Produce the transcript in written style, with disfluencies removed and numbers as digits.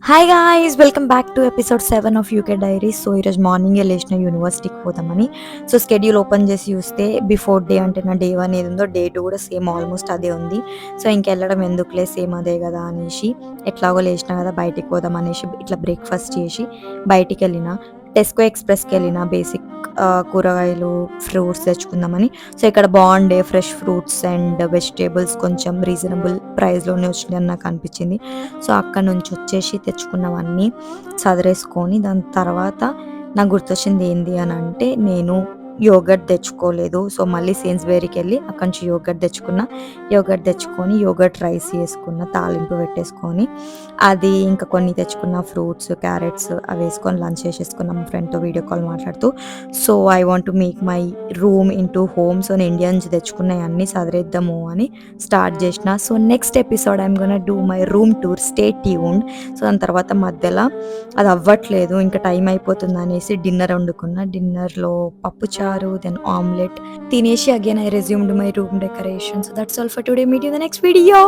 Hi guys, welcome back to episode 7 of UK diaries. So ఈరోజు మార్నింగే లేచిన యూనివర్సిటీకి పోదామని. సో స్కెడ్యూల్ ఓపెన్ చేసి చూస్తే బిఫోర్ డే అంటే నా డే 1 ఏది ఉందో డే 2 కూడా సేమ్ ఆల్మోస్ట్ అదే ఉంది. సో ఇంకెళ్ళడం ఎందుకులే, సేమ్ అదే కదా అనేసి ఎట్లాగో లేచినా కదా బయటికి పోదాం అనేసి ఇట్లా బ్రేక్ఫాస్ట్ చేసి బయటికి వెళ్ళిన. టెస్కో ఎక్స్ప్రెస్కి వెళ్ళిన బేసిక్ కూరగాయలు ఫ్రూట్స్ తెచ్చుకుందామని. సో ఇక్కడ బాగుండే ఫ్రెష్ ఫ్రూట్స్ అండ్ వెజిటేబుల్స్ కొంచెం రీజనబుల్ ప్రైస్లోనే వచ్చినాయి అని నాకు అనిపించింది. సో అక్కడ నుంచి వచ్చేసి తెచ్చుకున్నవన్నీ సదరేసుకొని దాని తర్వాత నాకు గుర్తొచ్చింది ఏంది అని అంటే, నేను యోగర్ట్ తెచ్చుకోలేదు. సో మళ్ళీ సేన్స్బెరీకి వెళ్ళి అక్కడి నుంచి యోగర్ట్ తెచ్చుకొని యోగర్ట్ రైస్ చేసుకున్న, తాలింపు పెట్టేసుకొని అది ఇంకా కొన్ని తెచ్చుకున్న ఫ్రూట్స్ క్యారెట్స్ అవి వేసుకొని లంచ్ చేసేసుకున్నాం ఫ్రెండ్తో వీడియో కాల్ మాట్లాడుతూ. So I want to make my room in to home. So నేను ఇండియా నుంచి తెచ్చుకున్నవి అన్నీ సదరేద్దాము అని స్టార్ట్ చేసిన. So next episode I'm gonna do my room tour, stay tuned. So దాని తర్వాత మధ్యలో అది అవ్వట్లేదు, ఇంకా టైం అయిపోతుంది అనేసి డిన్నర్ వండుకున్న. డిన్నర్లో పప్పు చారు, దెన్ ఆమ్లెట్ తినేసి again I resumed my room decoration. So that's all for today. Meet you in the next video.